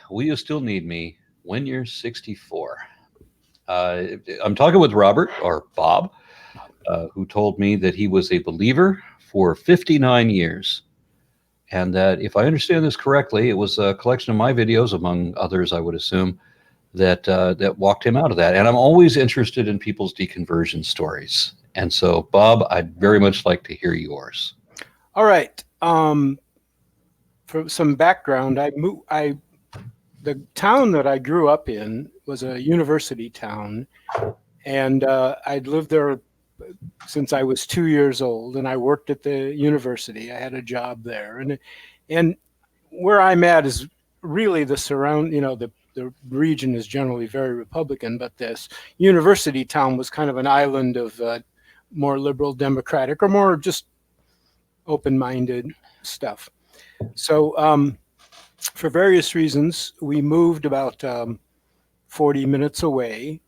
Will you still need me when you're 64? I'm talking with Robert, or Bob, who told me that he was a believer for 59 years. And that, if I understand this correctly, it was a collection of my videos, among others, I would assume, that walked him out of that. And I'm always interested in people's deconversion stories. And so, Bob, I'd very much like to hear yours. All right. For some background, the town that I grew up in was a university town, and I'd lived there since I was 2 years old, and I worked at the university. I had a job there, and where I'm at is really the surround. The region is generally very Republican, but this university town was kind of an island of more liberal Democratic or more just open-minded stuff. So for various reasons, we moved about 40 minutes away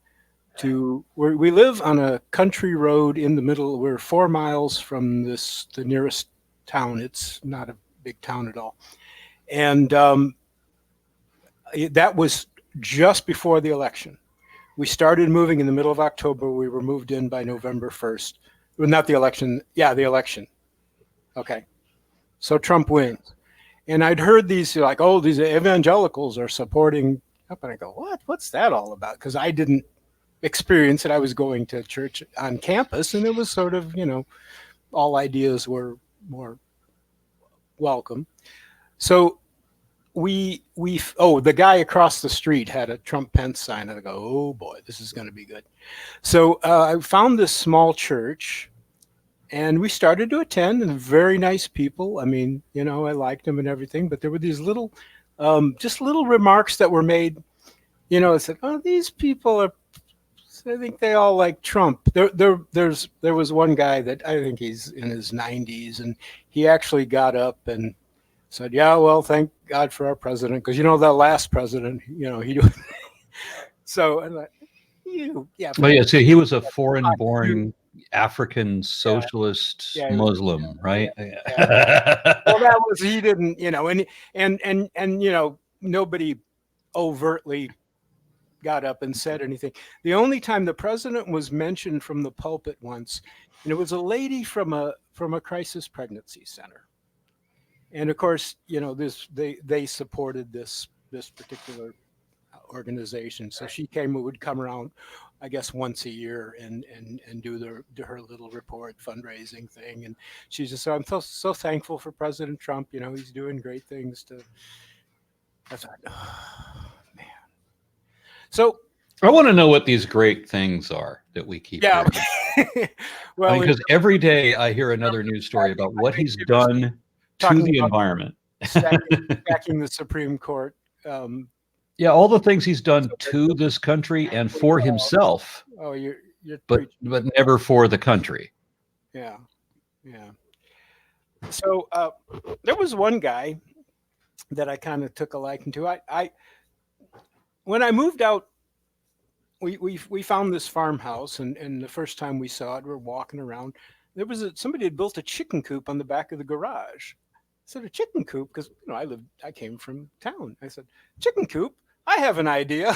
to where we live on a country road in the middle. We're 4 miles from the nearest town. It's not a big town at all. And that was just before the election. We started moving in the middle of October. We were moved in by November 1st. Well, not the election. Yeah, the election. Okay. So Trump wins. And I'd heard these like, oh, these evangelicals are supporting Trump. And I go, what? What's that all about? Because I didn't experience it. I was going to church on campus, and it was sort of, all ideas were more welcome. So the guy across the street had a Trump Pence sign, and I go, oh boy, this is going to be good. So I found this small church, and we started to attend, and very nice people. I mean, I liked them and everything, but there were these little, just little remarks that were made. I said, oh, these people are, I think they all like Trump. There was one guy that I think he's in his 90s, and he actually got up and said, yeah, well, thank God for our president, because the last president, he. So I thought, yeah. Well, yeah. See, he was a foreign-born African socialist Muslim, right? Yeah. Well, that was, he didn't, and nobody overtly got up and said anything. The only time the president was mentioned from the pulpit once, and it was a lady from a crisis pregnancy center. And of course, they supported this particular organization. So she would come around, I guess, once a year and do her little report fundraising thing. And she just said, I'm so thankful for President Trump. He's doing great things I thought, oh, man. So I want to know what these great things are that we keep hearing. Well, because every day I hear another news story about what he's done to the environment. Stacking the Supreme Court. Yeah, all the things he's done to this country and for himself. Oh, you're but never for the country. Yeah. So there was one guy that I kind of took a liking to. I when I moved out, we found this farmhouse, and the first time we saw it, we were walking around. There was somebody had built a chicken coop on the back of the garage. I said, a chicken coop? Because I came from town. I said, chicken coop? I have an idea.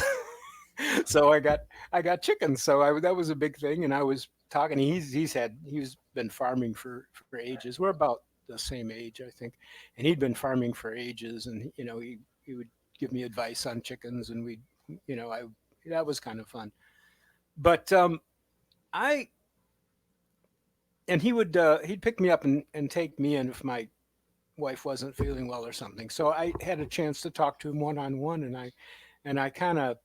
So I got chickens. So that was a big thing. And I was talking. He's been farming for ages. We're about the same age, I think. And he'd been farming for ages. And he would give me advice on chickens, and that was kind of fun. But he'd pick me up and take me in if my wife wasn't feeling well or something. So I had a chance to talk to him one-on-one, and I kind of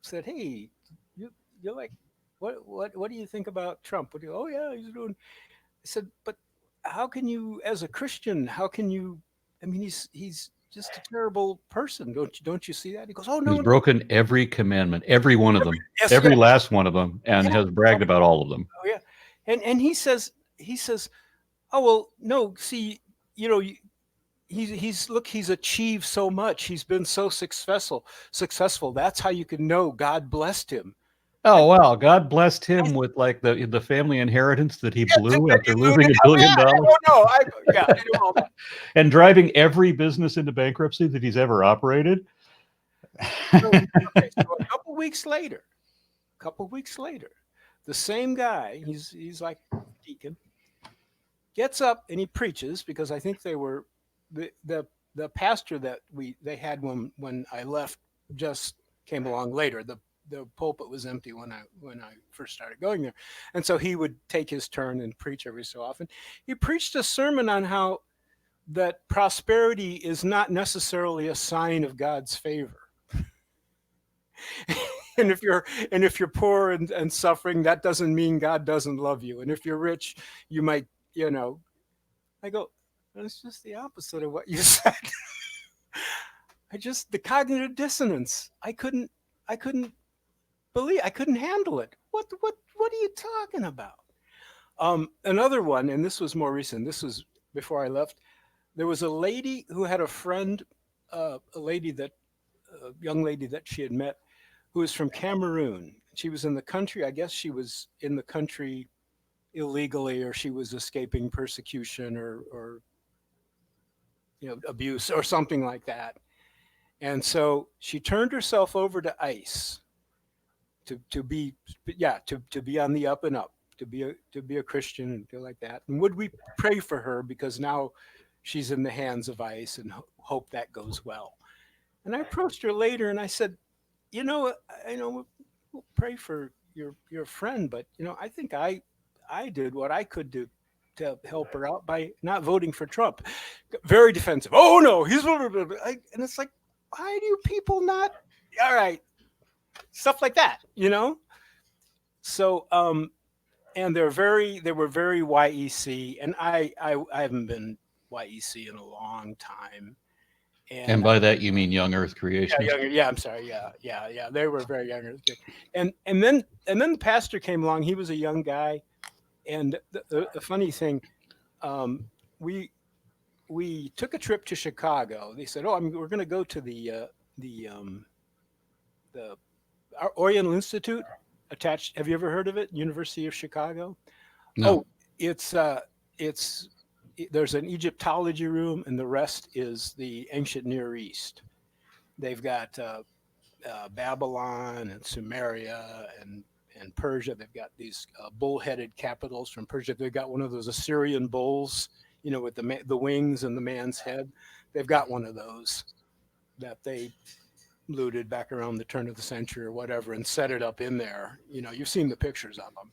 said, hey, you're like, what do you think about Trump? Oh yeah, he's doing. I said, but how can you, as a Christian, he's just a terrible person. Don't you see that? He goes, oh no. He's broken every commandment, every one of them, every last one of them, and has bragged about all of them. Oh yeah. And he says, oh well, no, see, he's achieved so much. He's been so successful. That's how you can know God blessed him. Oh wow! God blessed him with like the family inheritance that he blew after losing $1 billion. I know all that. And driving every business into bankruptcy that he's ever operated. So, okay, so a couple weeks later, the same guy, he's like deacon, gets up and he preaches because I think they were the pastor that they had when I left just came along later. The pulpit was empty when I first started going there, and so he would take his turn and preach every so often. He preached a sermon on how that prosperity is not necessarily a sign of God's favor. and if you're poor and suffering, that doesn't mean God doesn't love you. And if you're rich, you might, I go, that's just the opposite of what you said. The cognitive dissonance. I couldn't believe, I couldn't handle it. What are you talking about? Another one, and this was more recent. This was before I left. There was a lady who had a friend, a young lady that she had met, who was from Cameroon. She was in the country. I guess she was in the country illegally, or she was escaping persecution or abuse or something like that. And so she turned herself over to ICE to be on the up and up, to be a Christian and feel like that. And would we pray for her, because now she's in the hands of ICE, and hope that goes well. And I approached her later and I said, I know we'll pray for your friend, but I think I did what I could do to help her out by not voting for Trump. Very defensive. Oh no, he's and it's like, why do you people not? All right, stuff like that, So and they were very YEC, and I haven't been YEC in a long time. And by that you mean Young Earth Creation? Yeah, I'm sorry. Yeah. They were very young. And then the pastor came along. He was a young guy, and the funny thing, we took a trip to Chicago. They said, we're going to go to the Oriental Institute attached. Have you ever heard of it? University of Chicago. No. It's there's an Egyptology room, and the rest is the ancient Near East. They've got Babylon and Sumeria and Persia. They've got these bull-headed capitals from Persia. They've got one of those Assyrian bulls, with the wings and the man's head. They've got one of those that they looted back around the turn of the century or whatever, and set it up in there. You've seen the pictures of them.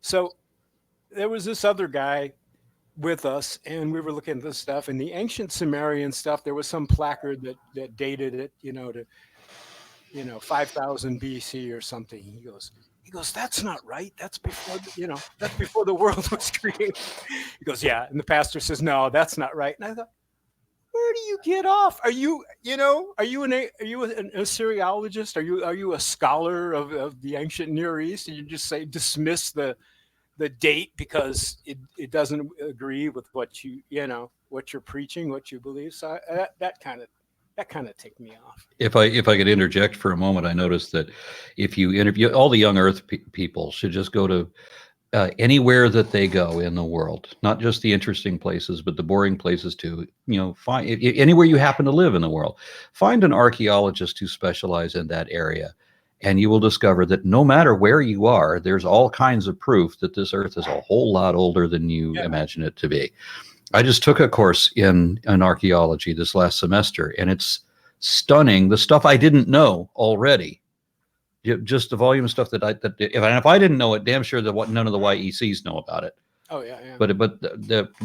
So there was this other guy with us, and we were looking at this stuff, and the ancient Sumerian stuff. There was some placard that dated it, to 5000 BC or something. He goes, that's not right. That's before that's before the world was created. He goes, yeah, and the pastor says, no, that's not right. And I thought, where do you get off? Are you an Assyriologist? Are you a scholar of the ancient Near East? And you just dismiss the date because it doesn't agree with what what you're preaching, what you believe. So that kind of ticked me off. If I could interject for a moment, I noticed that if you interview all the Young Earth people, should just go to anywhere that they go in the world, not just the interesting places, but the boring places too. Find anywhere you happen to live in the world, find an archaeologist who specializes in that area. And you will discover that no matter where you are, there's all kinds of proof that this Earth is a whole lot older than you imagine it to be. I just took a course in archaeology this last semester, and it's stunning. The stuff I didn't know already, just the volume of stuff that if I didn't know it, damn sure that none of the YECs know about it. Oh yeah. But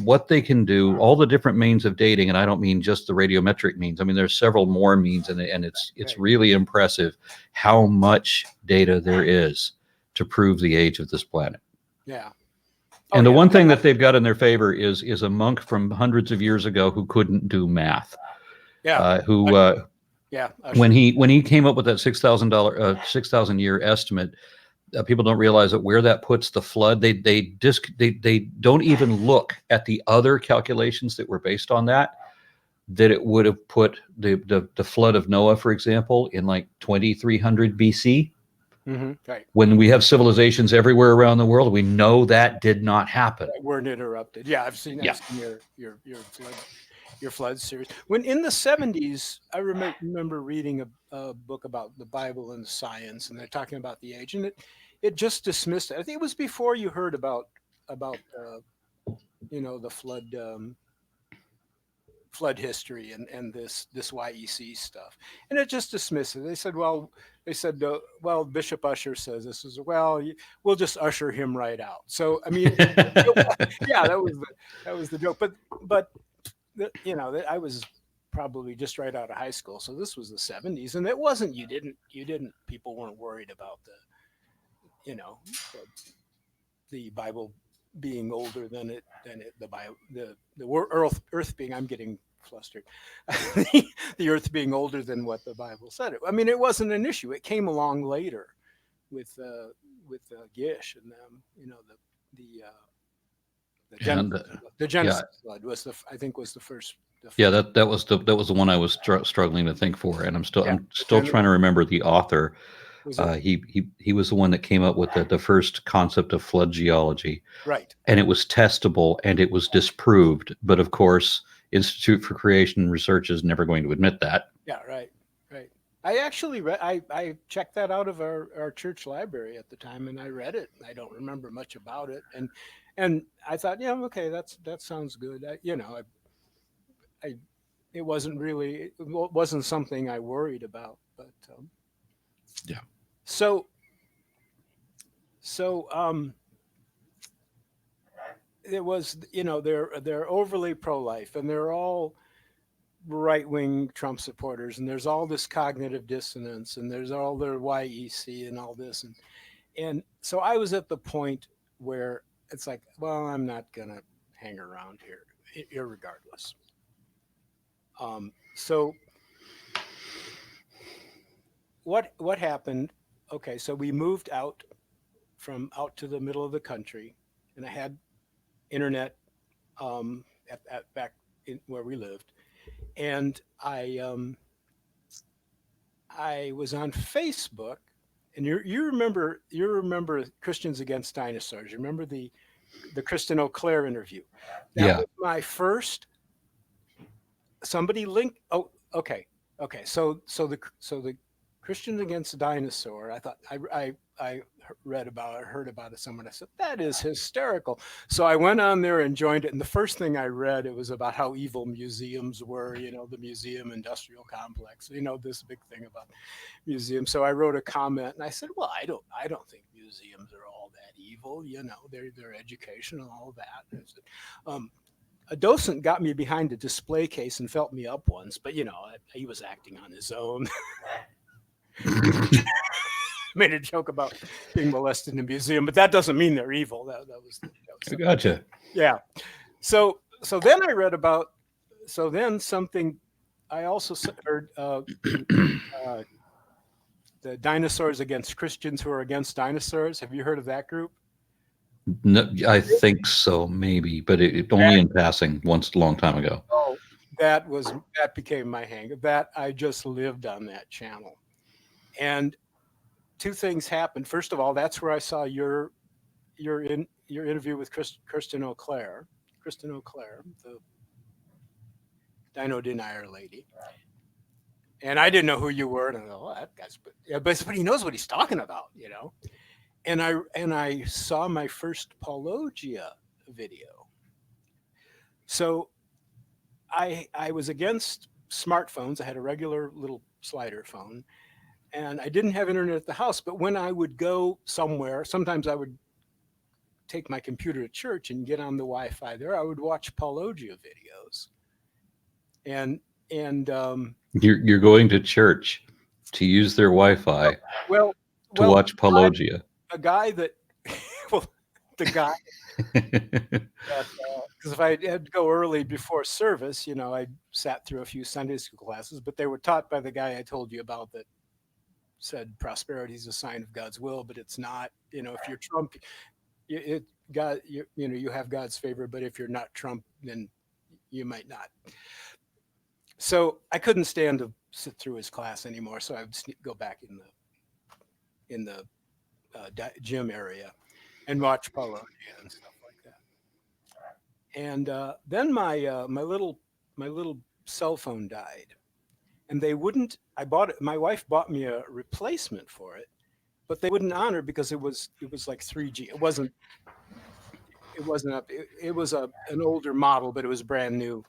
what they can do, all the different means of dating, and I don't mean just the radiometric means. I mean, there's several more means, and it's really impressive how much data there is to prove the age of this planet. Yeah. And the one thing that they've got in their favor is a monk from hundreds of years ago who couldn't do math. Yeah. When he came up with that $6,000 year estimate. People don't realize that where that puts the flood, they don't even look at the other calculations that were based on that it would have put the flood of Noah, for example, in like 2300 BC. Mm-hmm, right. When we have civilizations everywhere around the world, we know that did not happen. Weren't interrupted. Yeah, I've seen your flood. your flood series. When in the 70s, I remember reading a book about the Bible and science, and they're talking about the age, and it just dismissed it. I think it was before you heard about the flood history and this YEC stuff, and it just dismissed it. They said, well, Bishop Usher says this is we'll just usher him right out. So I mean, yeah, that was the joke. But I was probably just right out of high school, so this was the 70s, and it wasn't. People weren't worried about the Bible being older the Bible, Earth being. I'm getting flustered. The Earth being older than what the Bible said. I mean, it wasn't an issue. It came along later with Gish and them. The Genesis flood was I think was the first. Yeah, that was the one I was struggling to think for, and I'm still trying to remember the author. He was the one that came up with the first concept of flood geology, right? And it was testable and it was disproved, but of course, Institute for Creation Research is never going to admit that. Yeah, right. I actually read. I checked that out of our church library at the time, and I read it. I don't remember much about it, and I thought, yeah, okay, that sounds good. It wasn't something I worried about, but yeah. So it was, they're overly pro-life, and they're all right-wing Trump supporters, and there's all this cognitive dissonance, and there's all their YEC and all this, and so I was at the point where it's like, well, I'm not gonna hang around here, irregardless. So what happened? Okay, so we moved out to the middle of the country, and I had internet back in where we lived, and I was on Facebook, and you remember Christians Against Dinosaurs. You remember the Kristen Auclair interview? That was my first. Somebody linked. Oh, okay. So the Christians Against Dinosaur. I thought I heard about it somewhere. I said, that is hysterical. So I went on there and joined it. And the first thing I read, it was about how evil museums were, the museum industrial complex, this big thing about museums. So I wrote a comment and I said, well, I don't think museums are all that evil. They're educational, all that. And I said, a docent got me behind a display case and felt me up once, but he was acting on his own. Made a joke about being molested in a museum, but that doesn't mean they're evil. That was the joke. I gotcha. Yeah. So then I read about. So then something. I also heard the Dinosaurs Against Christians Who Are Against Dinosaurs. Have you heard of that group? No, I think so, maybe, but it only in passing once a long time ago. Oh, that became my hang. That I just lived on that channel, and two things happened. First of all, that's where I saw your interview with Kristen Auclair, the Dino Denier lady, and I didn't know who you were, and I thought, oh, that guy's, but he knows what he's talking about, And I saw my first Paulogia video. So I was against smartphones. I had a regular little slider phone, and I didn't have internet at the house. But when I would go somewhere, sometimes I would take my computer to church and get on the Wi-Fi there. I would watch Paulogia videos. And you're going to church to use their Wi-Fi to watch Paulogia. The guy, because if I had to go early before service, I sat through a few Sunday school classes, but they were taught by the guy I told you about that said prosperity is a sign of God's will, but it's not. If you're Trump, you have God's favor, but if you're not Trump, then you might not. So I couldn't stand to sit through his class anymore, so I would go back in the gym area and watch Paulogia and stuff like that. And then my little cell phone died, and they wouldn't. I bought it. My wife bought me a replacement for it, but they wouldn't honor because it was like 3G. It wasn't up. It was an older model, but it was brand new.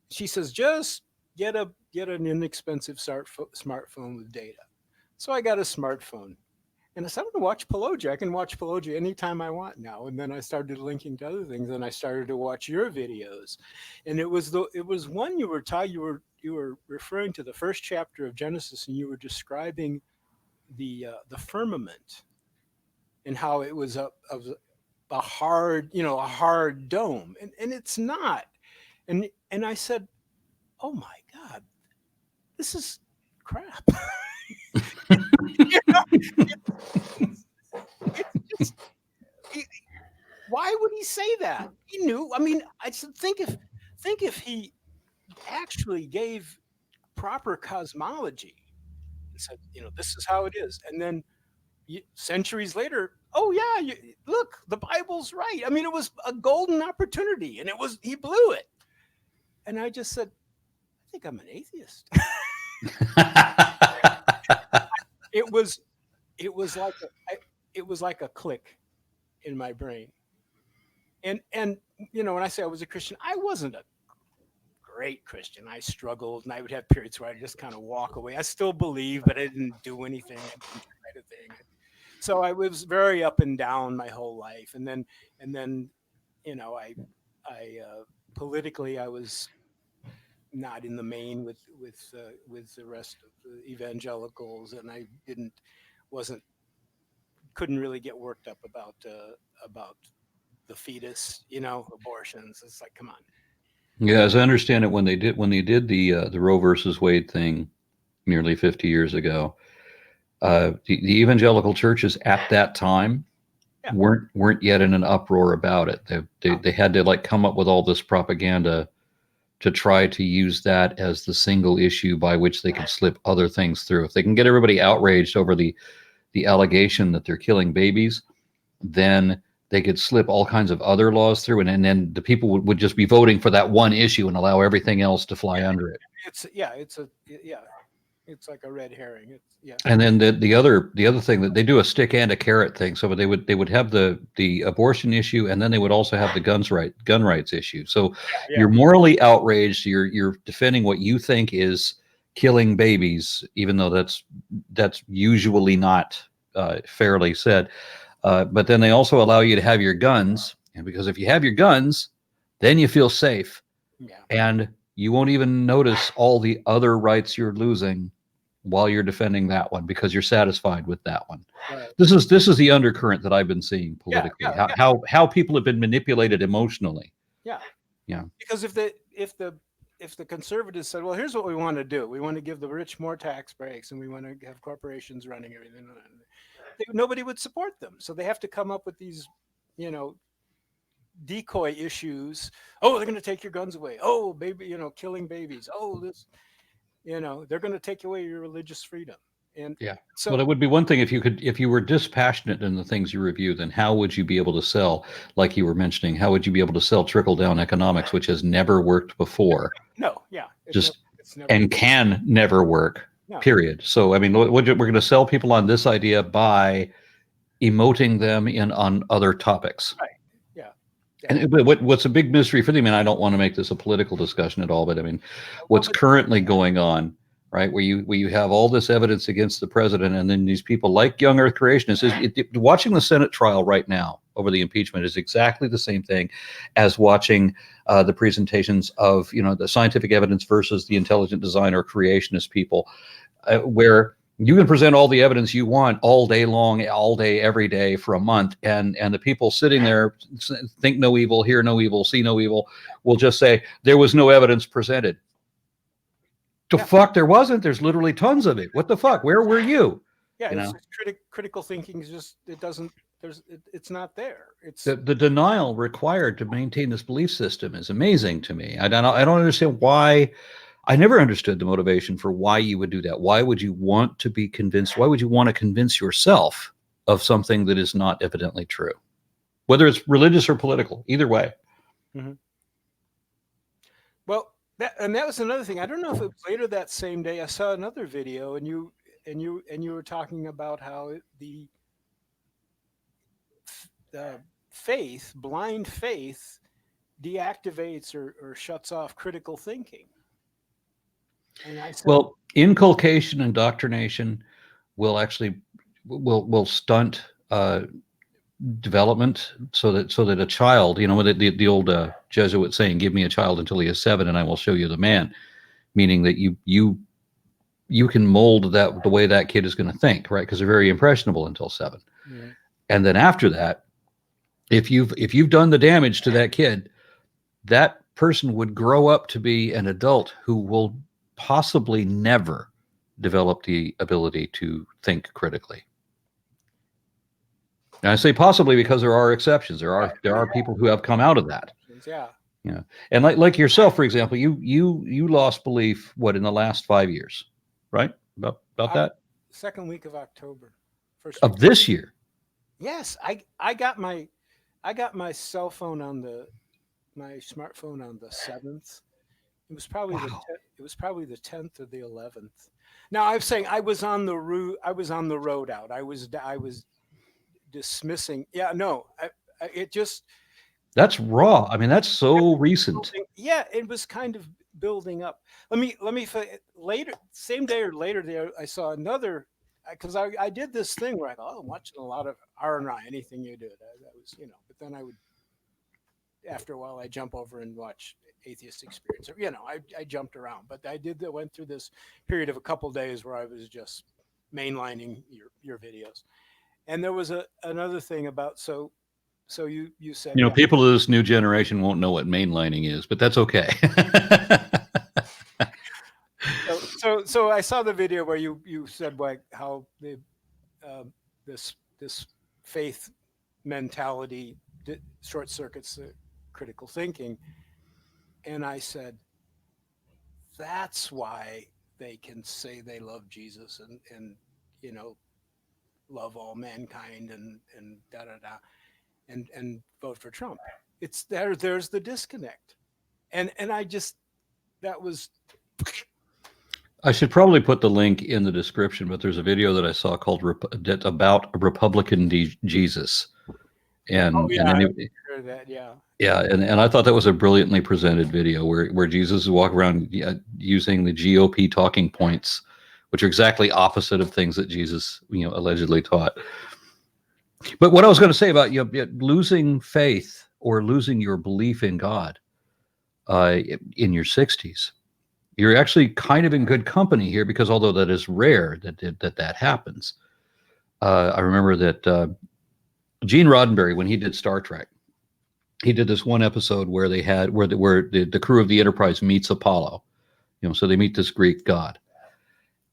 She says, just get an inexpensive smartphone with data. So I got a smartphone. And I said, I'm going to watch Pelogi. I can watch Pelogi anytime I want now. And then I started linking to other things, and I started to watch your videos. And it was one you were referring to the first chapter of Genesis, and you were describing the firmament and how it was a hard dome, and it's not. And I said, oh my God, this is crap. You know, it's just, why would he say that? He knew. I mean, I said, think if he actually gave proper cosmology and said, this is how it is, and then centuries later, oh yeah, look, the Bible's right. I mean, it was a golden opportunity, and he blew it. And I just said, I think I'm an atheist. It was like a click in my brain. And when I say I was a Christian, I wasn't a great Christian. I struggled, and I would have periods where I just kind of walk away. I still believe, but I didn't do anything. I didn't try to think. So I was very up and down my whole life. And then I politically, I was not in the main with the rest of the evangelicals, and I couldn't really get worked up about the fetus, abortions. It's like, come on. Yeah, as I understand it, when they did the Roe versus Wade thing nearly 50 years ago, the evangelical churches at that time weren't yet in an uproar about it. They had to come up with all this propaganda to try to use that as the single issue by which they could slip other things through. If they can get everybody outraged over the allegation that they're killing babies, then they could slip all kinds of other laws through, and then the people would just be voting for that one issue and allow everything else to fly under it. It's like a red herring. And then the other thing, that they do a stick and a carrot thing. So they would have the abortion issue, and then they would also have the gun rights issue. So you're morally outraged. You're defending what you think is killing babies, even though that's usually not fairly said. But then they also allow you to have your guns, and because if you have your guns, then you feel safe, and you won't even notice all the other rights you're losing while you're defending that one because you're satisfied with that one. Right. This is the undercurrent that I've been seeing politically. How people have been manipulated emotionally. Yeah. Because if the conservatives said, well, here's what we want to do. We want to give the rich more tax breaks, and we want to have corporations running everything. Nobody would support them. So they have to come up with these, decoy issues. Oh, they're going to take your guns away. Oh, baby, killing babies. Oh, this, they're going to take away your religious freedom. And so, well, it would be one thing if you were dispassionate in the things you review, then how would you be able to sell, like you were mentioning, how would you be able to sell trickle down economics, which has never worked before? No, it's never, and can never work. No. Period. So, I mean, we're going to sell people on this idea by emoting them on other topics. Right. Yeah. And what's a big mystery for them, and I don't want to make this a political discussion at all, but I mean, what's currently going on, right, where you have all this evidence against the president, and then these people like young Earth creationists, watching the Senate trial right now over the impeachment is exactly the same thing as watching the presentations of the scientific evidence versus the intelligent design or creationist people, where you can present all the evidence you want all day long, all day, every day for a month. And the people sitting there think no evil, hear no evil, see no evil, will just say there was no evidence presented. The fuck there wasn't. There's literally tons of it. What the fuck? Where were you? Yeah, critical thinking is just, it's not there. It's the denial required to maintain this belief system is amazing to me. I don't understand why. I never understood the motivation for why you would do that. Why would you want to be convinced? Why would you want to convince yourself of something that is not evidently true? Whether it's religious or political, either way. Mm-hmm. Well, that was another thing. I don't know if it was later that same day. I saw another video, and you were talking about how the faith, blind faith, deactivates or shuts off critical thinking. And I said, Well, inculcation, indoctrination will actually will stunt development, so that a child, the old Jesuit saying, "Give me a child until he is 7, and I will show you the man," meaning that you can mold that the way that kid is going to think, right? Because they're very impressionable until 7, yeah. and then after that, if you've done the damage to that kid, that person would grow up to be an adult who will possibly never develop the ability to think critically. And I say possibly because there are exceptions. There are people who have come out of that. Yeah. And like yourself, for example, you lost belief in the last 5 years, right? About that? Second week of October. First Of this year. Yes, I got my cell phone my smartphone on the 7th. It was probably the 10th or the 11th. Now I'm saying I was on the road out. I was dismissing. Yeah, no, it just. That's raw. I mean, that's so recent. Yeah, it was kind of building up. Let me later, same day or later there, I saw another, because I did this thing where I thought, I'm watching a lot of R&I, anything you did. That was, but then I would, after a while, I jump over and watch Atheist Experience. I jumped around, but I went through this period of a couple days where I was just mainlining your videos. And there was another thing about, so you said, people of this new generation won't know what mainlining is, but that's okay. So I saw the video where you said like how this faith mentality short circuits the critical thinking, and I said that's why they can say they love Jesus and love all mankind and da da da and vote for Trump. It's there's the disconnect, and I just that was. I should probably put the link in the description, but there's a video that I saw called about Republican Jesus. And, and I thought that was a brilliantly presented video where Jesus is walking around using the GOP talking points, which are exactly opposite of things that Jesus, allegedly taught. But what I was going to say about losing faith or losing your belief in God in your 60s, you're actually kind of in good company here, because although that is rare that happens, I remember that Gene Roddenberry, when he did Star Trek, he did this one episode where they had where the crew of the Enterprise meets Apollo, so they meet this Greek god,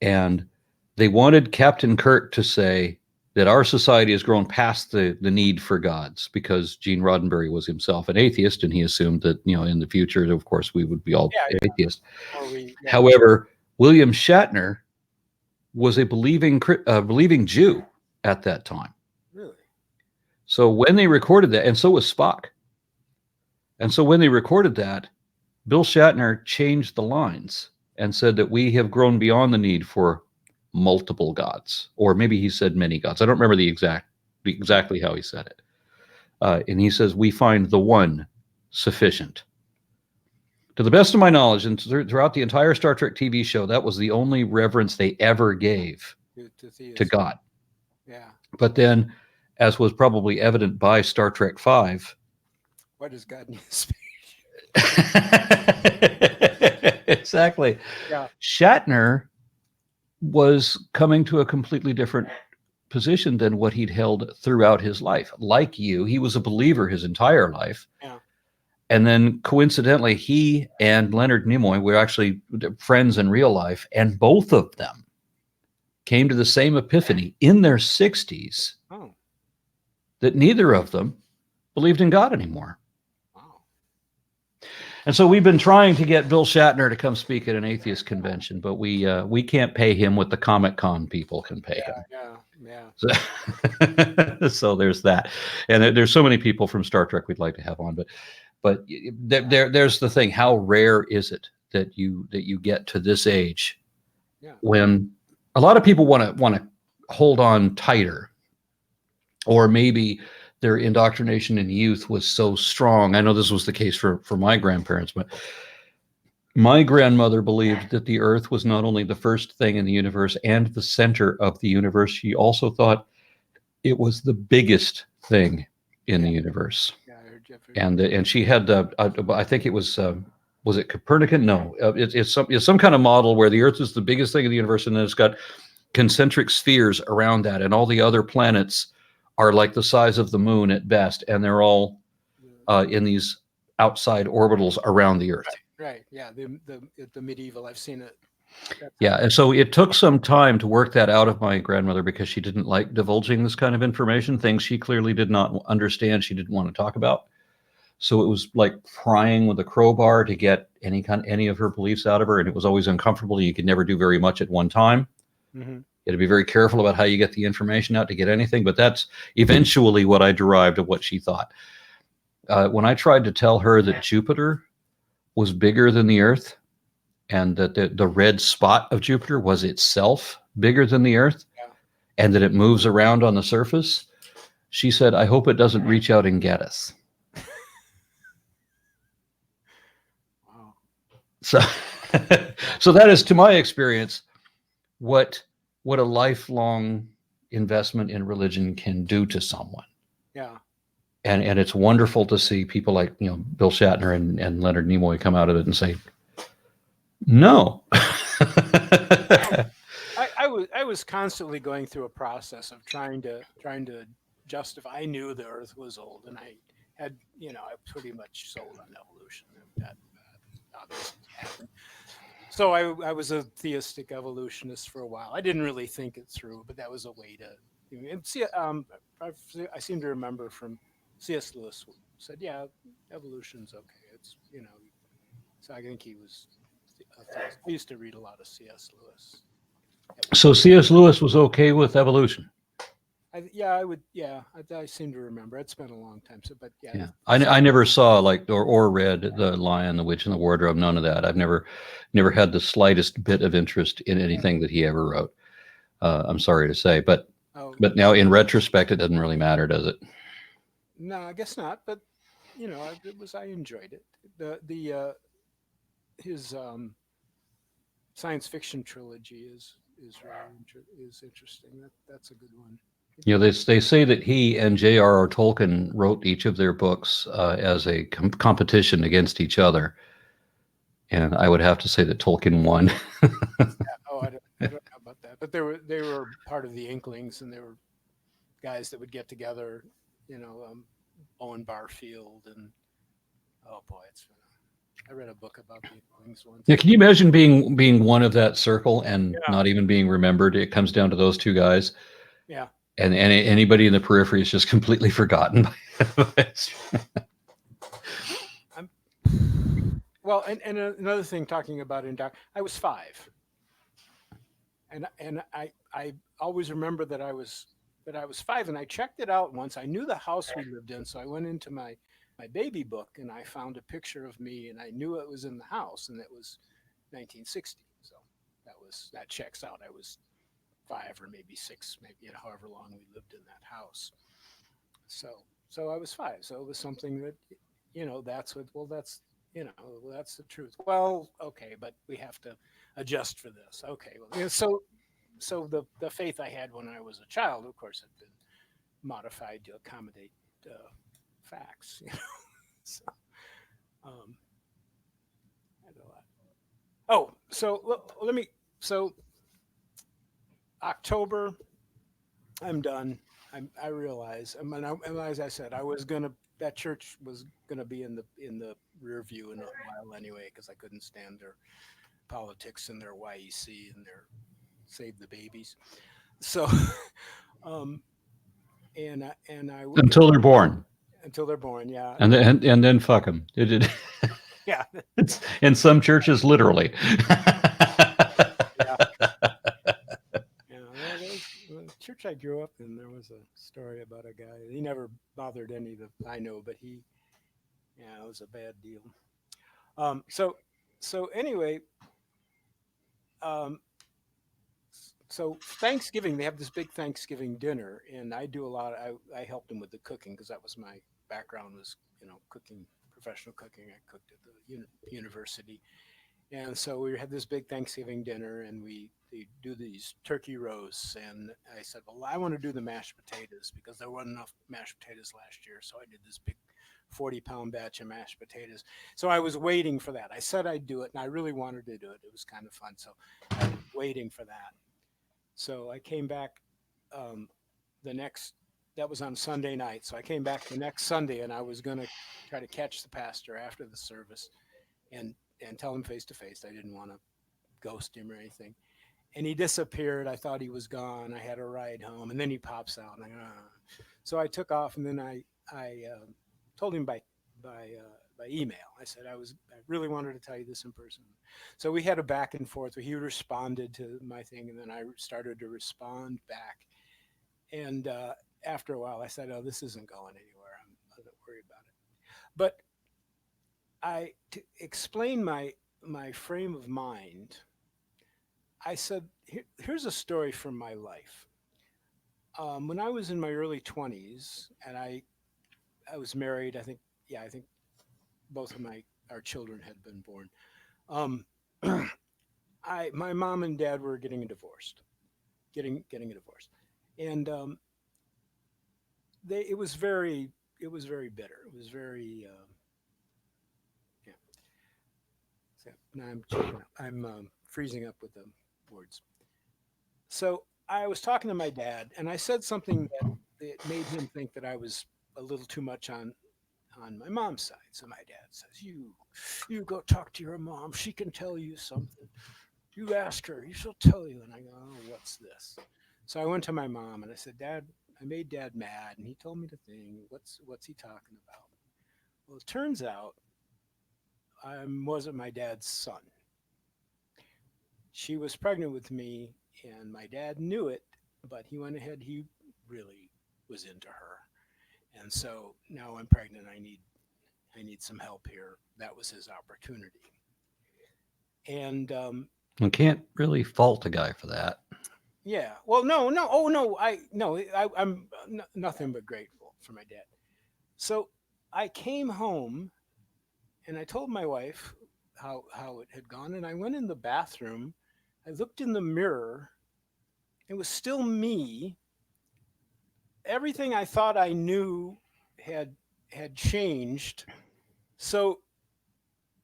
and they wanted Captain Kirk to say that our society has grown past the need for gods, because Gene Roddenberry was himself an atheist, and he assumed that, in the future, of course, we would be all atheists. However, William Shatner was a believing Jew at that time. Really? So when they recorded that, and so was Spock. And so when they recorded that, Bill Shatner changed the lines and said that we have grown beyond the need for multiple gods, or maybe he said many gods. I don't remember exactly how he said it. And he says, we find the one sufficient. To the best of my knowledge, and throughout the entire Star Trek TV show, that was the only reverence they ever gave to God. Yeah. But then, as was probably evident by Star Trek V, what does God need space? Exactly. Yeah. Shatner was coming to a completely different position than what he'd held throughout his life. Like you, he was a believer his entire life. Yeah. And then coincidentally, he and Leonard Nimoy were actually friends in real life, and both of them came to the same epiphany in their 60s that neither of them believed in God anymore. Wow. And so we've been trying to get Bill Shatner to come speak at an atheist convention, but we can't pay him what the Comic-Con people can pay him. Yeah. So there's that. And there's so many people from Star Trek we'd like to have on, but there's the thing. How rare is it that you get to this age, Yeah. when a lot of people want to hold on tighter, or maybe their indoctrination in youth was so strong. I know this was the case for my grandparents, but my grandmother believed that the earth was not only the first thing in the universe and the center of the universe, she also thought it was the biggest thing in the universe. Yeah, I heard Jeffrey. And she had I think it was it Copernican? No, it's some kind of model where the earth is the biggest thing in the universe, and then it's got concentric spheres around that, and all the other planets are like the size of the moon at best, and they're all in these outside orbitals around the earth. Right. Yeah. The medieval. I've seen it. Yeah, and so it took some time to work that out of my grandmother, because she didn't like divulging this kind of information, things she clearly did not understand, she didn't want to talk about. So it was like prying with a crowbar to get any of her beliefs out of her, and it was always uncomfortable. You could never do very much at one time. Mm-hmm. You had to be very careful about how you get the information out to get anything, but that's eventually what I derived of what she thought. When I tried to tell her that Jupiter was bigger than the Earth, and that the red spot of Jupiter was itself bigger than the Earth, and that it moves around on the surface, she said, "I hope it doesn't reach out and get us." Wow. So, so that is, to my experience, what a lifelong investment in religion can do to someone. Yeah. And it's wonderful to see people like, Bill Shatner and Leonard Nimoy come out of it and say, no. I was constantly going through a process of trying to justify. I knew the Earth was old, and I had, I pretty much sold on evolution. That obviously happened. So I was a theistic evolutionist for a while. I didn't really think it through, but that was a way to. And see, I seem to remember from C.S. Lewis said, "Yeah, evolution's okay. It's So I think he was. I used to read a lot of C.S. Lewis. So C.S. Lewis was okay with evolution. I would. Yeah, I seem to remember. It's been a long time. So, but yeah. Yeah. I never saw or read The Lion, the Witch, and the Wardrobe. None of that. I've never had the slightest bit of interest in anything that he ever wrote. I'm sorry to say, but now in retrospect, it doesn't really matter, does it? No, I guess not. But I enjoyed it. His science fiction trilogy is interesting. That's a good one. They say that he and J.R.R. Tolkien wrote each of their books as a competition against each other, and I would have to say that Tolkien won. I don't know about that, but they were part of the Inklings, and they were guys that would get together. Owen Barfield, and oh boy, I read a book about the Inklings once. Yeah, can you imagine being one of that circle and not even being remembered? It comes down to those two guys. Yeah. And anybody in the periphery is just completely forgotten. Well, and another thing, talking about I was 5, and I always remember that I was 5, and I checked it out once. I knew the house we lived in, so I went into my baby book and I found a picture of me, and I knew it was in the house, and it was 1960. So that checks out. I was 5 or maybe 6, maybe however long we lived in that house. So I was 5. So it was something that, that's the truth. Well, okay, but we have to adjust for this. Okay. Well, so the faith I had when I was a child, of course, had been modified to accommodate facts. So, October, I'm done. I realize. As I said, that church was gonna be in the rear view in a while anyway, because I couldn't stand their politics and their YEC and their Save the Babies. So, and I until they're born. Until they're born, yeah. And then fuck them. Yeah. It's in some churches, literally. Yeah. The church I grew up in, there was a story about a guy. He never bothered any that I know, but it was a bad deal. So So anyway, um, so Thanksgiving, they have this big Thanksgiving dinner, and I do a lot. I helped them with the cooking because that was my background, was cooking, professional cooking. I cooked at the university, and so we had this big Thanksgiving dinner, and they do these turkey roasts, and I said, well, I want to do the mashed potatoes because there wasn't enough mashed potatoes last year, so I did this big 40-pound batch of mashed potatoes. So I was waiting for that. I said I'd do it, and I really wanted to do it. It was kind of fun, so I was waiting for that. So I came back um, the next. That was on Sunday night. So I came back the next Sunday, and I was going to try to catch the pastor after the service, and tell him face to face. I didn't want to ghost him or anything. And he disappeared. I thought he was gone. I had a ride home, and then he pops out. And so I took off, and then I told him by email. I said I really wanted to tell you this in person. So we had a back and forth where he responded to my thing, and then I started to respond back. And after a while, I said, "Oh, this isn't going anywhere. I'm not worried about it." But to explain my frame of mind, I said, "Here's a story from my life. When I was in my early 20s, and I was married. I think, yeah, I think both of our children had been born. Um, I My mom and dad were getting a divorce, and it was very bitter. It was very yeah. So now I'm choking up. I'm freezing up with the words. So I was talking to my dad, and I said something that it made him think that I was a little too much on my mom's side. So my dad says, "You go talk to your mom. She can tell you something. You ask her. She'll tell you." And I go, "Oh, what's this?" So I went to my mom and I said, "Dad, I made Dad mad, and he told me to think. What's he talking about?" Well, it turns out I wasn't my dad's son. She was pregnant with me, and my dad knew it, but he went ahead. He really was into her, and so now I'm pregnant. I need some help here. That was his opportunity. And You can't really fault a guy for that. yeah, well, no, no, oh no, I'm nothing but grateful for my dad. So I came home and I told my wife how it had gone, and I went in the bathroom. I looked in the mirror. It was still me. Everything I thought I knew had changed. So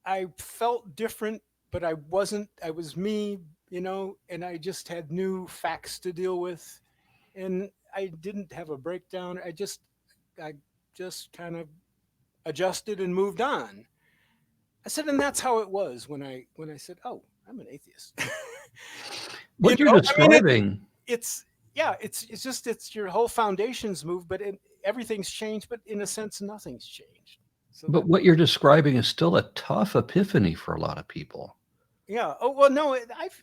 I felt different, but I wasn't. I was me, and I just had new facts to deal with, and I didn't have a breakdown. I just kind of adjusted and moved on. I said, and that's how it was when I said, "Oh, I'm an atheist." What you're I mean, describing, it's yeah, it's just it's your whole foundation's moved, but everything's changed, but in a sense, nothing's changed. So but what you're describing is still a tough epiphany for a lot of people. yeah. Oh well, no, I've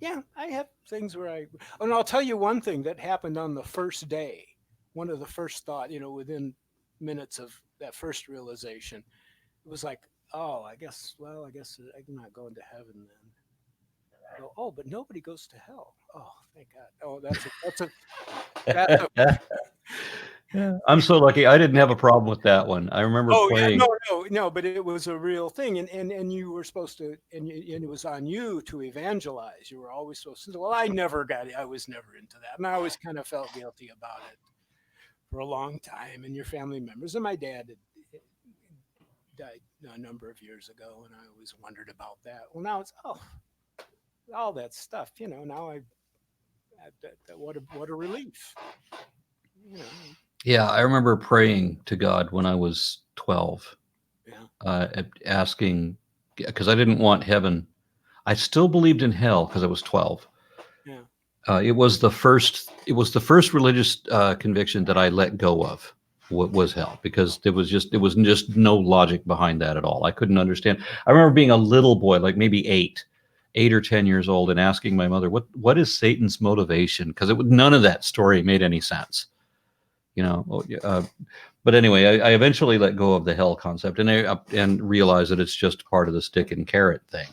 yeah, I have things where oh, and I'll tell you one thing that happened on the first day. One of the first thought, within minutes of that first realization, it was like, oh, I guess I'm not going to heaven then. I go, oh, but nobody goes to hell. Oh, thank God. Oh, that's a Yeah. I'm so lucky. I didn't have a problem with that one. I remember oh yeah, praying. no, no, no, but it was a real thing, and you were supposed to, and it was on you to evangelize. You were always supposed to. Well, I was never into that, and I always kind of felt guilty about it for a long time. And your family members, and my dad had died a number of years ago, and I always wondered about that. Well, now it's all that stuff, Now what a relief, you know. Yeah, I remember praying to God when I was 12, Yeah, asking, because I didn't want heaven. I still believed in hell because I was 12. yeah, It was the first religious conviction that I let go of. What was hell? Because there was just no logic behind that at all. I couldn't understand. I remember being a little boy, like maybe 8 or 10 years old, and asking my mother, "What is Satan's motivation?" Because none of that story made any sense. You know, But anyway, I eventually let go of the hell concept and realized that it's just part of the stick and carrot thing.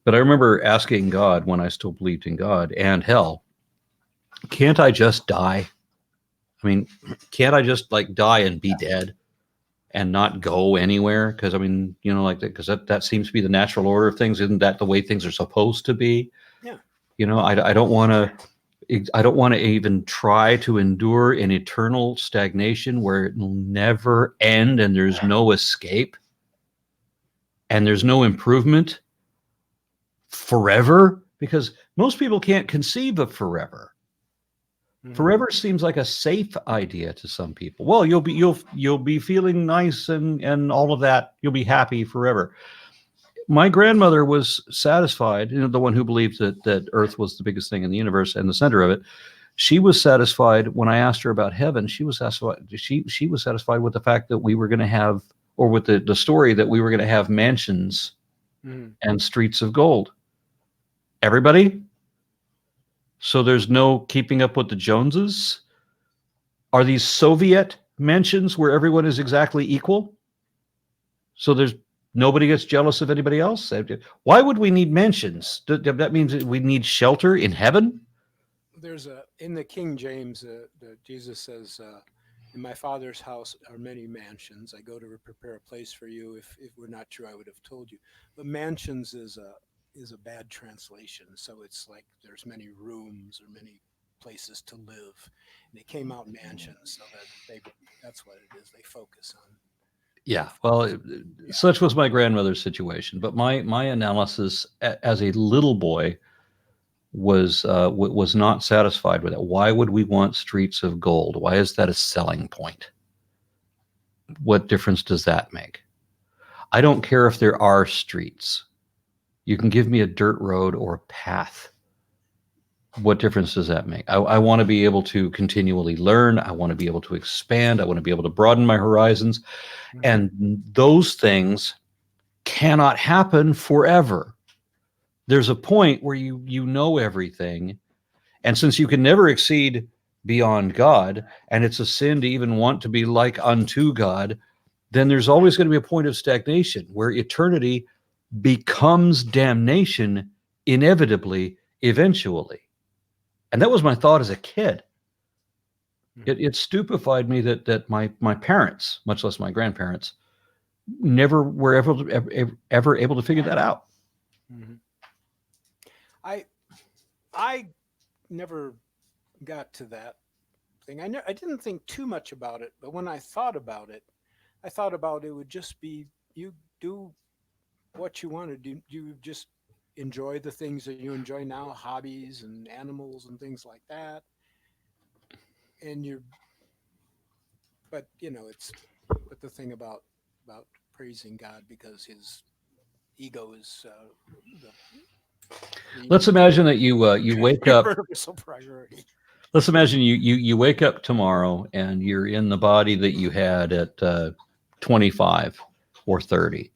But I remember asking God when I still believed in God and hell, can't I just die? I mean, can't I just like die and be dead and not go anywhere? Because I mean, you know, like that, because that seems to be the natural order of things. Isn't that the way things are supposed to be? Yeah. You know, I don't want to. I don't want to even try to endure an eternal stagnation where it will never end and there's no escape and there's no improvement forever, because most people can't conceive of forever. Mhm. Forever seems like a safe idea to some people. Well, you'll be feeling nice and all of that. You'll be happy forever. My grandmother was satisfied, you know, the one who believed that Earth was the biggest thing in the universe and the center of it. She was satisfied when I asked her about heaven. She was satisfied. She was satisfied with the fact that we were going to have, or with the story that we were going to have mansions Mhm. and streets of gold. Everybody? So there's no keeping up with the Joneses? Are these Soviet mansions where everyone is exactly equal? So there's nobody gets jealous of anybody else? Why would we need mansions? That means that we need shelter in heaven? There's in the King James, Jesus says, "In my Father's house are many mansions. I go to prepare a place for you. If it were not true, I would have told you." But mansions is a bad translation. So it's like there's many rooms or many places to live, and they came out mansions so that that's what it is. They focus on. They Yeah. focus. Well, Yeah. such was my grandmother's situation. But my analysis as a little boy was not satisfied with it. Why would we want streets of gold? Why is that a selling point? What difference does that make? I don't care if there are streets. You can give me a dirt road or a path. What difference does that make? I want to be able to continually learn. I want to be able to expand. I want to be able to broaden my horizons. Mhm. And those things cannot happen forever. There's a point where you know everything. And since you can never exceed beyond God, and it's a sin to even want to be like unto God, then there's always going to be a point of stagnation where eternity becomes damnation inevitably, eventually. And that was my thought as a kid. It stupefied me that my parents, much less my grandparents, never were ever able to figure that out. Mhm. I I never got to that thing. I didn't think too much about it, but when I thought about it, I thought about it would just be you do what you want to do. You just enjoy the things that you enjoy now, hobbies and animals and things like that. And you're, but you know, but the thing about praising God because His ego is Let's the imagine that you wake up. universal priority. Let's imagine you wake up tomorrow and you're in the body that you had at 25 or 30,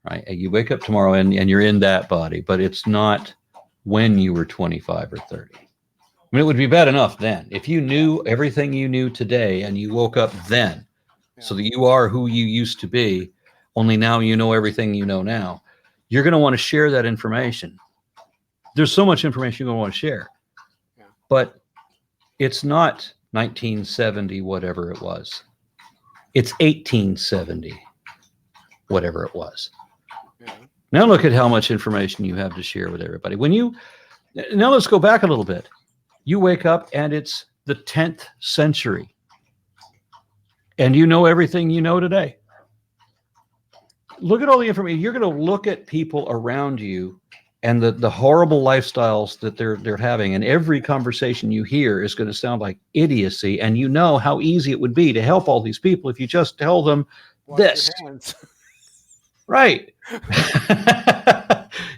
right? And you wake up tomorrow and you're in that body, but it's not when you were 25 or 30. I mean, it would be bad enough then. If you knew everything you knew today and you woke up then, Yeah, so that you are who you used to be, only now you know everything you know now, you're going to want to share that information. There's so much information you're going to want to share, yeah, but it's not 1970, whatever it was. It's 1870, whatever it was. yeah. Now look at how much information you have to share with everybody. Now let's go back a little bit. You wake up and it's the 10th century and you know everything you know today. Look at all the information. You're going to look at people around you and the horrible lifestyles that they're having, and every conversation you hear is going to sound like idiocy, and you know how easy it would be to help all these people if you just tell them Wash your this. hands. Right.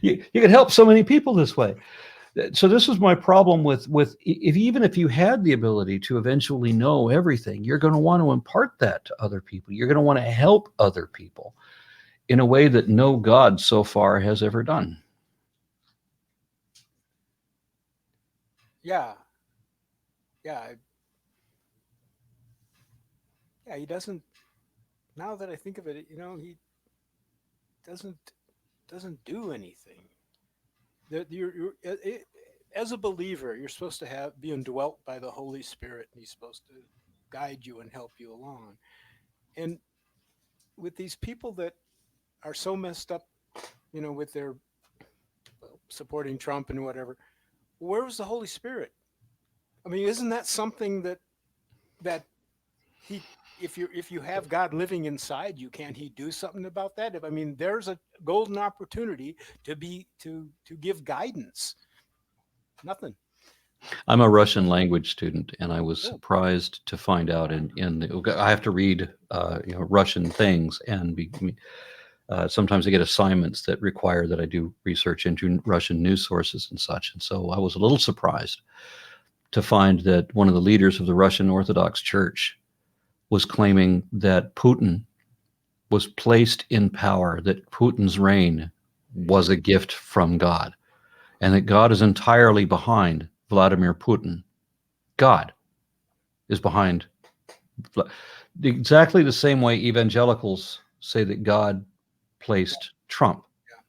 You can help so many people this way. So this is my problem with even if you had the ability to eventually know everything, you're going to want to impart that to other people. You're going to want to help other people in a way that no God so far has ever done. Yeah, yeah, yeah, he doesn't. Now that I think of it, he doesn't doesn't do anything. That as a believer, you're supposed to have be indwelt by the Holy Spirit, and He's supposed to guide you and help you along. And with these people that are so messed up, with their supporting Trump and whatever, where was the Holy Spirit? I mean, isn't that something that he if you have God living inside you, can't he do something about that? I mean, there's a golden opportunity to give guidance. Nothing. I'm a Russian language student, and I was Oh, surprised to find out I have to read Russian things, and sometimes I get assignments that require that I do research into Russian news sources and such. And so I was a little surprised to find that one of the leaders of the Russian Orthodox Church was claiming that Putin was placed in power, that Putin's reign was a gift from God, and that God is entirely behind Vladimir Putin. God is behind exactly the same way evangelicals say that God placed Trump.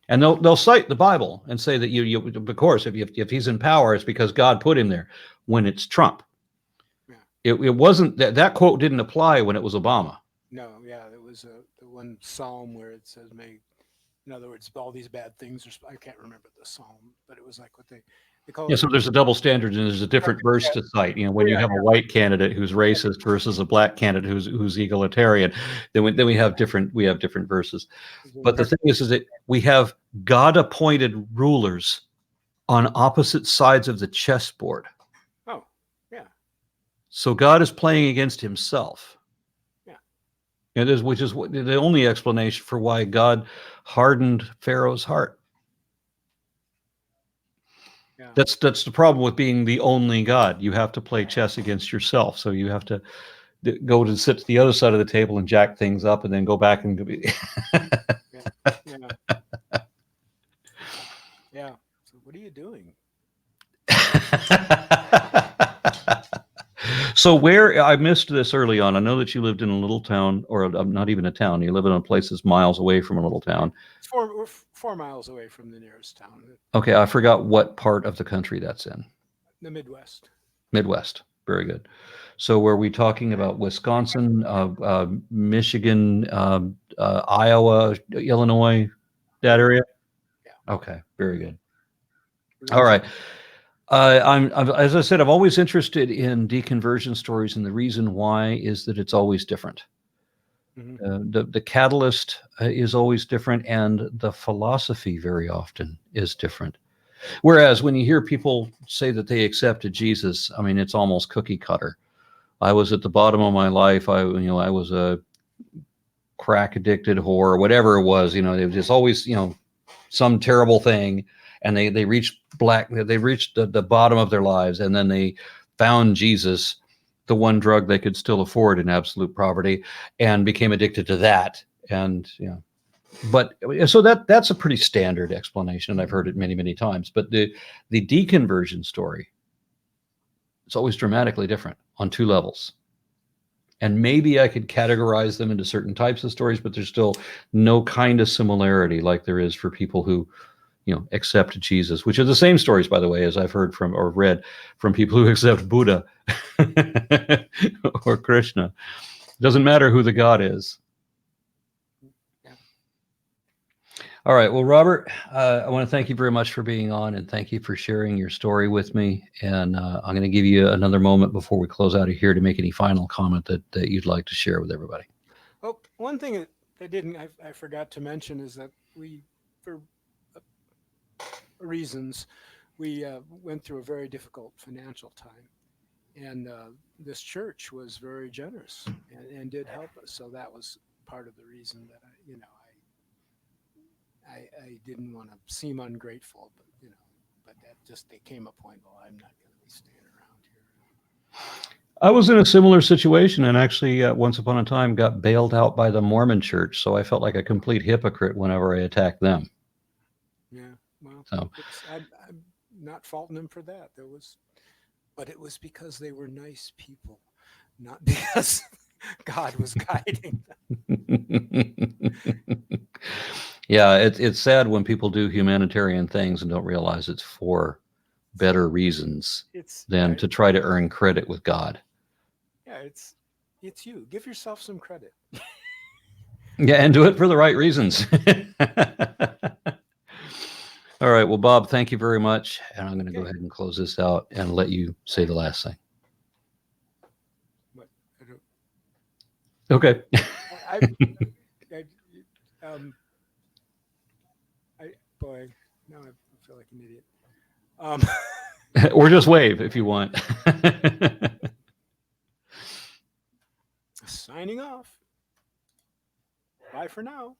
And they'll cite the Bible and say that you of course if he's in power, it's because God put him there. When it's Trump, yeah. it wasn't that quote didn't apply when it was Obama. No, yeah, there was the one psalm where it says, "May," in other words, all these bad things are. I can't remember the psalm, but it was like what they call Yeah, it. so there's a double standard and there's a different verse Yeah. to cite. Oh, When you yeah, have a white candidate who's racist versus a black candidate who's egalitarian, then we have different verses. But the thing is that we have God appointed rulers on opposite sides of the chessboard. oh, yeah, So God is playing against himself. yeah, Which is the only explanation for why God hardened Pharaoh's heart. yeah. That's the problem with being the only God. You have to play chess against yourself. So you have to go to sit to the other side of the table and jack things up, and then go back and Yeah, yeah, yeah. So what are you doing? So where I missed this early on, I know that you lived in a little town, or not even a town. You live in a place that's miles away from a little town. We're 4 miles away from the nearest town, Okay, I forgot what part of the country that's in. the Midwest. Midwest. Very good. So were we talking about Wisconsin, Michigan, Iowa, Illinois, that area? Yeah. Okay, very good. We're All in- right. As I said, I'm always interested in deconversion stories, and the reason why is that it's always different. Mhm. The catalyst is always different, and the philosophy very often is different. Whereas when you hear people say that they accepted Jesus, I mean, it's almost cookie cutter. I was at the bottom of my life. I was a crack addicted whore, whatever it was. It was just always, some terrible thing, and they reached the bottom of their lives, and then they found Jesus, the one drug they could still afford in absolute poverty, and became addicted to that. And but so that's a pretty standard explanation, and I've heard it many times. But the deconversion story, it's always dramatically different on two levels. And maybe I could categorize them into certain types of stories, but there's still no kind of similarity like there is for people who, accept Jesus, which are the same stories, by the way, as I've heard from or read from people who accept Buddha or Krishna. It doesn't matter who the God is. Yeah. All right. Well, Robert, I want to thank you very much for being on, and thank you for sharing your story with me. And I'm going to give you another moment before we close out of here to make any final comment that you'd like to share with everybody. Well, one thing that I forgot to mention is that for reasons, we went through a very difficult financial time, and this church was very generous and did help us. So that was part of the reason that I didn't want to seem ungrateful, but that just there came a point. Well, I'm not going to be staying around here. I was in a similar situation, and actually, once upon a time, got bailed out by the Mormon Church. So I felt like a complete hypocrite whenever I attacked them. Yeah, well, So I'm not faulting them for that. But it was because they were nice people, not because God was guiding. Yeah, it's sad when people do humanitarian things and don't realize it's for better reasons It's than to try to earn credit with God. yeah, it's you. Give yourself some credit. Yeah, and do it for the right reasons. All right. Well, Bob, thank you very much. And I'm going to go Okay. ahead and close this out and let you say the last thing. What I don't, Okay. I, um, boy, now I feel like an idiot. Or just wave if you want. Signing off. Bye for now.